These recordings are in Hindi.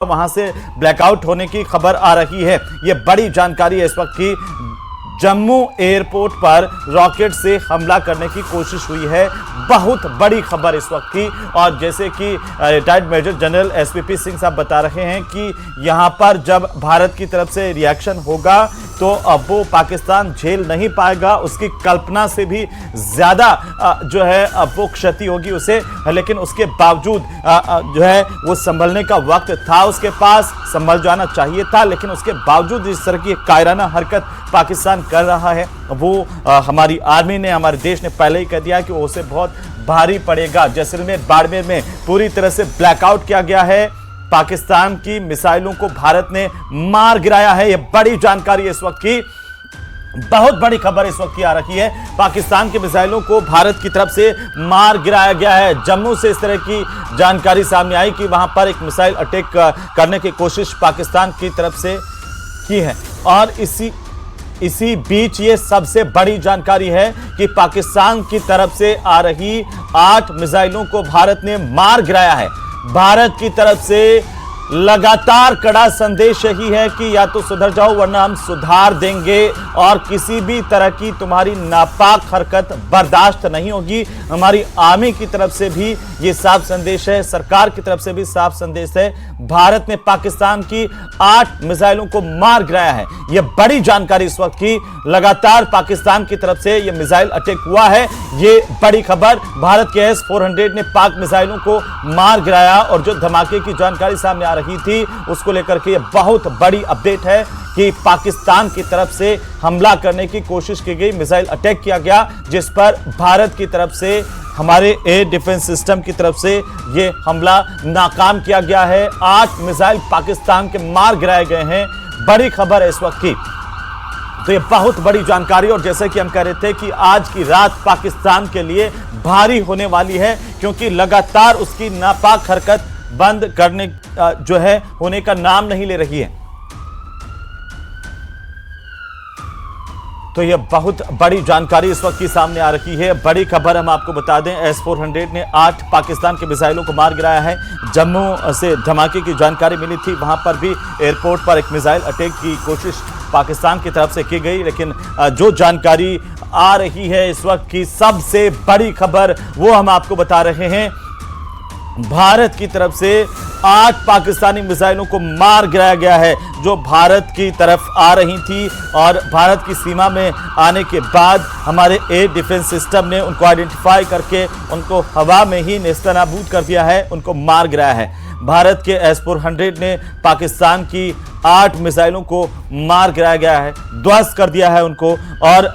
वहां से ब्लैकआउट होने की खबर आ रही है। ये बड़ी जानकारी है इस वक्त की। जम्मू एयरपोर्ट पर रॉकेट से हमला करने की कोशिश हुई है, बहुत बड़ी खबर इस वक्त की। और जैसे कि retired major general SPP Singh साहब बता रहे हैं कि यहां पर जब भारत की तरफ से रिएक्शन होगा तो अब वो पाकिस्तान झेल नहीं पाएगा, उसकी कल्पना से भी ज्यादा जो है अब वो क्षति होगी उसे। लेकिन उसके बावजूद जो है वो संभलने का वक्त था उसके पास, संभल जाना चाहिए था, लेकिन उसके बावजूद इस तरह की कायराना हरकत पाकिस्तान कर रहा है। वो हमारी आर्मी ने, हमारे देश ने पहले ही कह दिया कि वो उसे बहुत भारी पड़ेगा। जैसलमेर बाड़मेर में पूरी तरह से ब्लैकआउट किया गया है, पाकिस्तान की मिसाइलों को भारत ने मार गिराया है। यह बड़ी जानकारी इस वक्त की, बहुत बड़ी खबर इस वक्त की आ रही है। पाकिस्तान की मिसाइलों को भारत की तरफ से मार गिराया गया है। जम्मू से इस तरह की जानकारी सामने आई कि वहां पर एक मिसाइल अटैक करने की कोशिश पाकिस्तान की तरफ से की है। और इसी बीच ये सबसे बड़ी जानकारी है कि पाकिस्तान की तरफ से आ रही 8 मिसाइलों को भारत ने मार गिराया है। भारत की तरफ से लगातार कड़ा संदेश यही है कि या तो सुधर जाओ वरना हम सुधार देंगे और किसी भी तरह की तुम्हारी नापाक हरकत बर्दाश्त नहीं होगी। हमारी आर्मी की तरफ से भी ये साफ संदेश है, सरकार की तरफ से भी साफ संदेश है। भारत ने पाकिस्तान की 8 मिसाइलों को मार गिराया है। यह बड़ी जानकारी इस वक्त की, लगातार पाकिस्तान की तरफ से यह मिसाइल अटैक हुआ है। ये बड़ी खबर, भारत के S-400 ने पाक मिसाइलों को मार गिराया। और जो धमाके की जानकारी सामने आ रही थी उसको लेकर के यह बहुत बड़ी अपडेट है कि पाकिस्तान की तरफ से हमला करने की कोशिश की गई, मिसाइल अटैक किया गया, जिस पर भारत की तरफ से, हमारे एयर डिफेंस सिस्टम की तरफ से यह हमला नाकाम किया गया है। 8 मिसाइल पाकिस्तान के मार गिराए गए हैं। बड़ी खबर है इस वक्त की, तो ये बहुत बड़ी जानकारी। और जैसे कि हम कह रहे थे कि आज की रात पाकिस्तान के लिए भारी होने वाली है, क्योंकि लगातार उसकी नापाक हरकत बंद करने जो है होने का नाम नहीं ले रही है। तो यह बहुत बड़ी जानकारी इस वक्त की सामने आ रही है। बड़ी खबर हम आपको बता दें, S-400 ने 8 पाकिस्तान के मिसाइलों को मार गिराया है। जम्मू से धमाके की जानकारी मिली थी, वहां पर भी एयरपोर्ट पर एक मिसाइल अटैक की कोशिश पाकिस्तान की तरफ से की गई। लेकिन जो जानकारी आ रही है इस वक्त की सबसे बड़ी खबर, वो हम आपको बता रहे हैं। भारत की तरफ से 8 पाकिस्तानी मिसाइलों को मार गिराया गया है, जो भारत की तरफ आ रही थी। और भारत की सीमा में आने के बाद हमारे एयर डिफेंस सिस्टम ने उनको आइडेंटिफाई करके उनको हवा में ही नेस्तनाबूद कर दिया है, उनको मार गिराया है। भारत के S-400 ने पाकिस्तान की 8 मिसाइलों को मार गिराया गया है, ध्वस्त कर दिया है उनको। और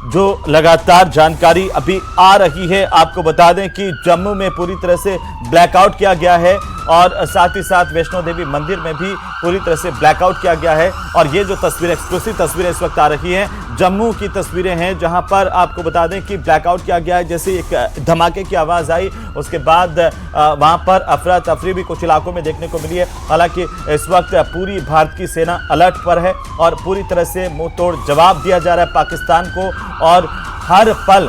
जो लगातार जानकारी अभी आ रही है, आपको बता दें कि जम्मू में पूरी तरह से ब्लैकआउट किया गया है और साथ ही साथ वैष्णो देवी मंदिर में भी पूरी तरह से ब्लैकआउट किया गया है। और ये जो तस्वीरें, एक्सक्लूसिव तस्वीरें इस वक्त आ रही हैं, जम्मू की तस्वीरें हैं, जहां पर आपको बता दें कि ब्लैकआउट किया गया है। जैसे एक धमाके की आवाज़ आई, उसके बाद वहां पर अफरा तफरी भी कुछ इलाकों में देखने को मिली है। हालांकि इस वक्त पूरी भारत की सेना अलर्ट पर है और पूरी तरह से मुंह तोड़ जवाब दिया जा रहा है पाकिस्तान को। और हर पल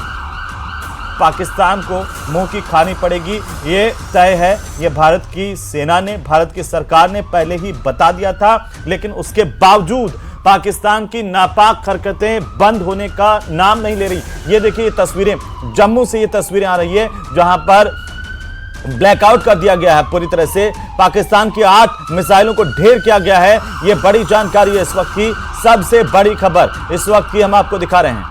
पाकिस्तान को मुंह की खानी पड़ेगी, ये तय है। ये भारत की सेना ने, भारत की सरकार ने पहले ही बता दिया था। लेकिन उसके बावजूद पाकिस्तान की नापाक हरकतें बंद होने का नाम नहीं ले रही। ये देखिए, ये तस्वीरें जम्मू से, ये तस्वीरें आ रही है जहां पर ब्लैकआउट कर दिया गया है पूरी तरह से। पाकिस्तान की 8 मिसाइलों को ढेर किया गया है। ये बड़ी जानकारी है इस वक्त की, सबसे बड़ी खबर इस वक्त की हम आपको दिखा रहे हैं।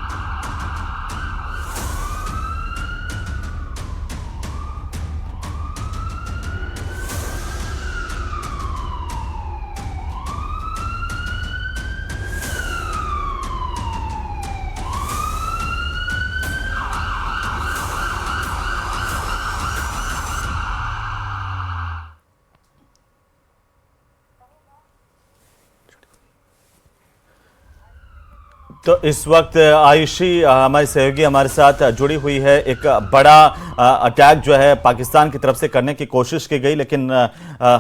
तो इस वक्त आयुषी हमारी सहयोगी हमारे साथ जुड़ी हुई है। एक बड़ा अटैक जो है पाकिस्तान की तरफ से करने की कोशिश की गई, लेकिन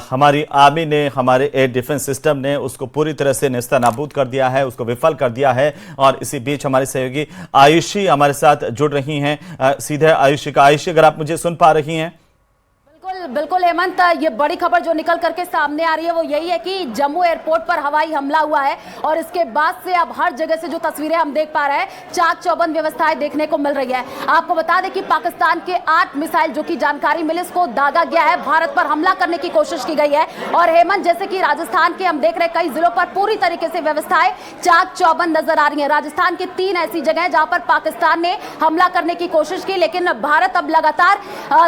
हमारी आर्मी ने, हमारे एयर डिफेंस सिस्टम ने उसको पूरी तरह से नेस्तनाबूद कर दिया है, उसको विफल कर दिया है। और इसी बीच हमारी सहयोगी आयुषी हमारे साथ जुड़ रही हैं। सीधे आयुषी, अगर आप मुझे सुन पा रही हैं। बिल्कुल हेमंत, ये बड़ी खबर जो निकल करके सामने आ रही है वो यही है कि जम्मू एयरपोर्ट पर हवाई हमला हुआ है और इसके बाद से अब हर जगह से जो तस्वीरें हम देख पा रहे हैं, चाक चौबंद व्यवस्थाएं देखने को मिल रही है। आपको बता दें कि पाकिस्तान के 8 मिसाइल जो कि जानकारी मिली उसको दागा गया है, भारत पर हमला करने की कोशिश की गई है। और हेमंत, जैसे कि राजस्थान के हम देख रहे हैं कई जिलों पर पूरी तरीके से व्यवस्थाएं चाक चौबंद नजर आ रही है। राजस्थान की 3 ऐसी जगह है जहां पर पाकिस्तान ने हमला करने की कोशिश की, लेकिन भारत अब लगातार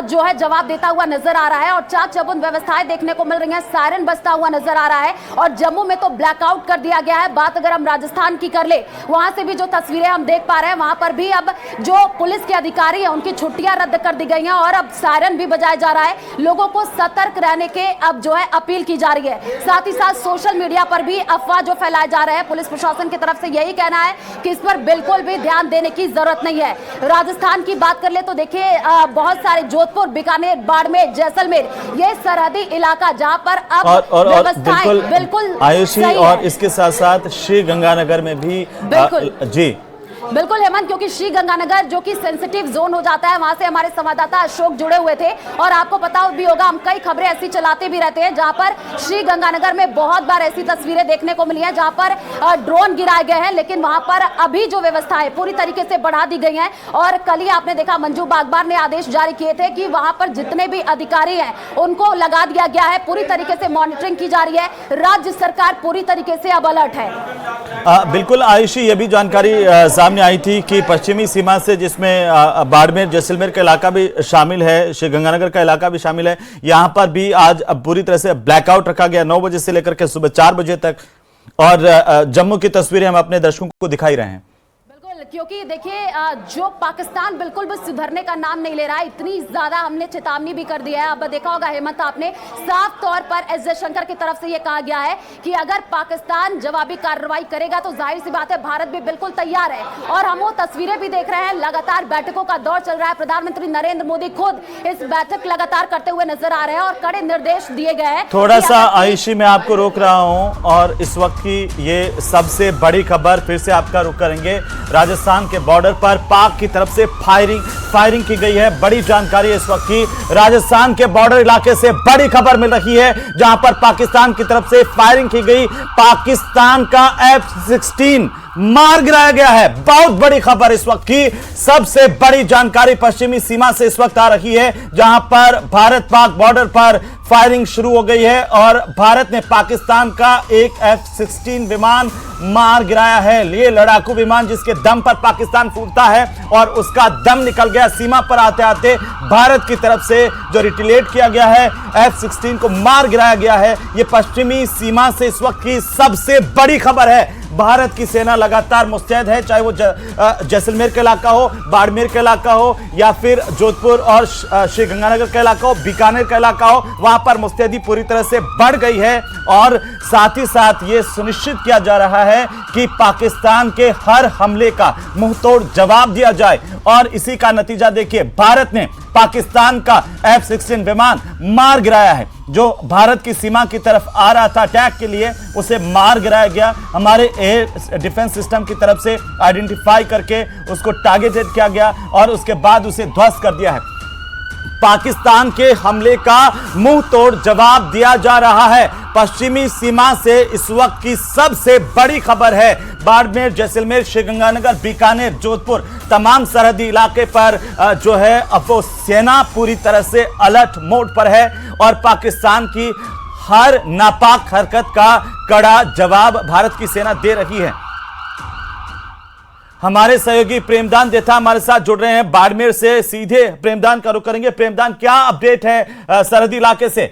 जो है जवाब देता हुआ नजर आ रहा है और चाक चौबंद व्यवस्थाएं देखने को मिल रही हैं। सायरन बजता हुआ नजर आ रहा है और जम्मू में तो ब्लैकआउट कर दिया गया है। बात अगर हम राजस्थान की कर ले, वहां से भी जो तस्वीरें हम देख पा रहे हैं, वहां पर भी अब जो पुलिस के अधिकारी हैं उनकी छुट्टियां रद्द कर दी गई हैं और अब सायरन भी बजाया जा रहा है। लोगों को सतर्क रहने के अब जो है अपील की जा रही है। साथ ही साथ सोशल मीडिया पर भी अफवाह जो फैलाए जा रहे हैं, पुलिस प्रशासन की तरफ से यही कहना है कि इस पर बिल्कुल भी ध्यान देने की जरूरत नहीं है। राजस्थान की बात कर ले तो देखिए बहुत सारे जोधपुर, बीकानेर, बाड़मेर, जैसलमेर, ये सरहदी इलाका जहां पर अब व्यवस्थाएं बिल्कुल आयुषी और इसके साथ साथ श्री गंगानगर में भी जी बिल्कुल हेमंत, क्योंकि श्री गंगानगर जो कि सेंसिटिव जोन हो जाता है, वहां से हमारे संवाददाता अशोक जुड़े हुए थे और आपको पता भी होगा हम कई खबरें ऐसी चलाते भी रहते हैं जहां पर श्री गंगानगर में बहुत बार ऐसी तस्वीरें देखने को मिली हैं जहां पर ड्रोन गिराए गए हैं, लेकिन वहां पर अभी जो व्यवस्था है पूरी तरीके से बढ़ा दी गई है। और कल ही आपने देखा मंजू बागबार ने आदेश जारी किए थे कि वहां पर जितने भी अधिकारी हैं उनको लगा दिया गया है, पूरी तरीके से मॉनिटरिंग की जा रही है। राज्य सरकार पूरी तरीके से अब अलर्ट है। बिल्कुल आयुषी, ये भी जानकारी सामने आई थी कि पश्चिमी सीमा से, जिसमें बाड़मेर, जैसलमेर का इलाका भी शामिल है, श्री गंगानगर का इलाका भी शामिल है, यहां पर भी आज पूरी तरह से ब्लैकआउट रखा गया 9 बजे से लेकर के सुबह 4 बजे तक। और जम्मू की तस्वीरें हम अपने दर्शकों को दिखाई रहे हैं। क्योंकि देखिए जो पाकिस्तान बिल्कुल भी सुधरने का नाम नहीं ले रहा है, इतनी ज्यादा हमने चेतावनी भी कर दिया है। अब देखा होगा हेमंत आपने, साफ तौर पर एस जयशंकर की तरफ से यह कहा गया है कि अगर पाकिस्तान जवाबी कार्रवाई करेगा तो जाहिर सी बात है भारत भी बिल्कुल तैयार है। और हम वो तस्वीरें भी देख रहे हैं, लगातार बैठकों का दौर चल रहा है। प्रधानमंत्री नरेंद्र मोदी खुद इस बैठक लगातार करते हुए नजर आ रहे हैं और कड़े निर्देश दिए गए हैं। थोड़ा सा आयुषी मैं आपको रोक रहा हूं और इस वक्त की ये सबसे बड़ी खबर फिर से आपका रुख करेंगे। राजस्थान के बॉर्डर पर पाक की तरफ से फायरिंग की गई है। बड़ी जानकारी इस वक्त की राजस्थान के बॉर्डर इलाके से बड़ी खबर मिल रही है जहां पर पाकिस्तान की तरफ से फायरिंग की गई। पाकिस्तान का F-16 मार गिराया गया है। बहुत बड़ी खबर इस वक्त की, सबसे बड़ी जानकारी पश्चिमी सीमा से इस वक्त आ रही है जहां पर भारत पाक बॉर्डर पर फायरिंग शुरू हो गई है और भारत ने पाकिस्तान का एक F-16 विमान मार गिराया है। ये लड़ाकू विमान जिसके दम पर पाकिस्तान फूटता है और उसका दम निकल गया। सीमा पर आते आते भारत की तरफ से जो रिटेलिएट किया गया है, F-16 को मार गिराया गया है। यह पश्चिमी सीमा से इस वक्त की सबसे बड़ी खबर है। भारत की सेना लगातार मुस्तैद है, चाहे वो जैसलमेर का इलाका हो, बाड़मेर का इलाका हो या फिर जोधपुर और श्री गंगानगर का इलाका हो, बीकानेर का इलाका हो, वहां पर मुस्तैदी पूरी तरह से बढ़ गई है। और साथ ही साथ ये सुनिश्चित किया जा रहा है कि पाकिस्तान के हर हमले का मुंहतोड़ जवाब दिया जाए। और इसी का नतीजा देखिए, भारत ने पाकिस्तान का F-16 विमान मार गिराया है। जो भारत की सीमा की तरफ आ रहा था अटैक के लिए, उसे मार गिराया गया। हमारे एयर डिफेंस सिस्टम की तरफ से आइडेंटिफाई करके उसको टारगेटेड किया गया और उसके बाद उसे ध्वस्त कर दिया है। पाकिस्तान के हमले का मुंह तोड़ जवाब दिया जा रहा है। पश्चिमी सीमा से इस वक्त की सबसे बड़ी खबर है। बाड़मेर, जैसलमेर, श्रीगंगानगर, बीकानेर, जोधपुर, तमाम सरहदी इलाके पर जो है अब वो सेना पूरी तरह से अलर्ट मोड पर है और पाकिस्तान की हर नापाक हरकत का कड़ा जवाब भारत की सेना दे रही है। हमारे सहयोगी प्रेमदान देथा हमारे साथ जुड़ रहे हैं बाड़मेर से, सीधे प्रेमदान का रुख करेंगे। प्रेमदान, क्या अपडेट है सरहदी इलाके से?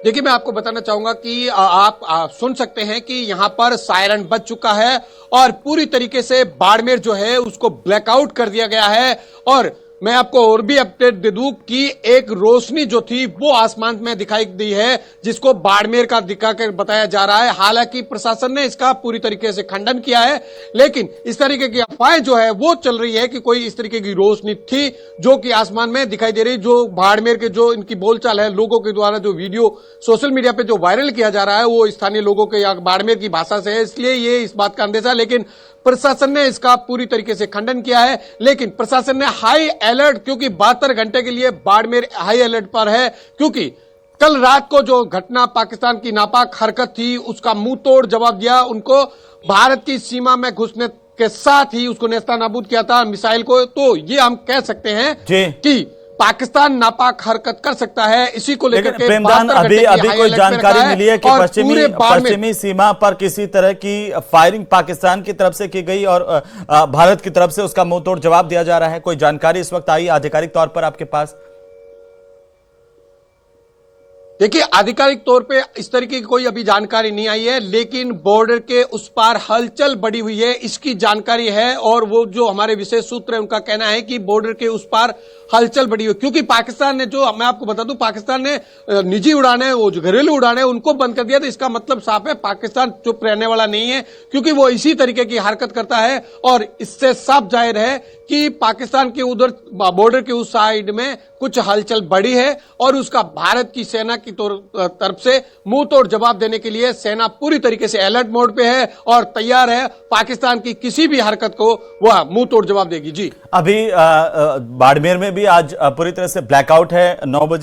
देखिए, मैं आपको बताना चाहूंगा कि आप सुन सकते हैं कि यहां पर सायरन बज चुका है और पूरी तरीके से बाड़मेर जो है उसको ब्लैकआउट कर दिया गया है। और मैं आपको और भी अपडेट दे दूं कि एक रोशनी जो थी वो आसमान में दिखाई दी है, जिसको बाड़मेर का दिखाकर बताया जा रहा है। हालांकि प्रशासन ने इसका पूरी तरीके से खंडन किया है, लेकिन इस तरीके की अफवाहें जो है वो चल रही है कि कोई इस तरीके की रोशनी थी जो कि आसमान में दिखाई दे रही। जो बाड़मेर के जो इनकी बोलचाल है, लोगों के द्वारा जो वीडियो सोशल मीडिया पे जो वायरल किया जा रहा है वो स्थानीय लोगों के या बाड़मेर की भाषा से है, इसलिए ये इस बात का अंदेशा। लेकिन प्रशासन ने इसका पूरी तरीके से खंडन किया है, लेकिन प्रशासन ने हाई अलर्ट, क्योंकि 72 घंटे के लिए बाड़मेर हाई अलर्ट पर है, क्योंकि कल रात को जो घटना पाकिस्तान की नापाक हरकत थी उसका मुंह तोड़ जवाब दिया। उनको भारत की सीमा में घुसने के साथ ही उसको नेस्तनाबूद किया था मिसाइल को। तो ये हम कह सकते हैं कि पाकिस्तान नापाक हरकत कर सकता है। इसी को लेकर के प्रेमदान, अभी कोई जानकारी मिली है कि पश्चिमी सीमा पर किसी तरह की फायरिंग पाकिस्तान की तरफ से की गई और भारत की तरफ से उसका मुंह तोड़ जवाब दिया जा रहा है? कोई जानकारी इस वक्त आई आधिकारिक तौर पर आपके पास? देखिए, आधिकारिक तौर पे इस तरीके की कोई अभी जानकारी नहीं आई है, लेकिन बॉर्डर के उस पार हलचल बढ़ी हुई है, इसकी जानकारी है। और वो जो हमारे विशेष सूत्र है उनका कहना है कि बॉर्डर के उस पार हलचल बढ़ी हुई, क्योंकि पाकिस्तान ने, जो मैं आपको बता दूं, पाकिस्तान ने निजी उड़ानें, वो जो घरेलू उड़ानें, उनको बंद कर दिया। तो इसका मतलब साफ है, पाकिस्तान चुप रहने वाला नहीं है, क्योंकि वो इसी तरीके की हरकत करता है। और इससे साफ जाहिर है कि पाकिस्तान के उधर बॉर्डर के उस साइड में कुछ हलचल बढ़ी है और उसका भारत की सेना की तरफ से मुंह तोड़ जवाब देने के लिए सेना पूरी तरीके से अलर्ट मोड पे है और तैयार है पाकिस्तान की किसी भी हरकत को वह मुंह तोड़ जवाब देगी। जी, अभी बाड़मेर में भी आज पूरी तरह से ब्लैकआउट है। 9 बजे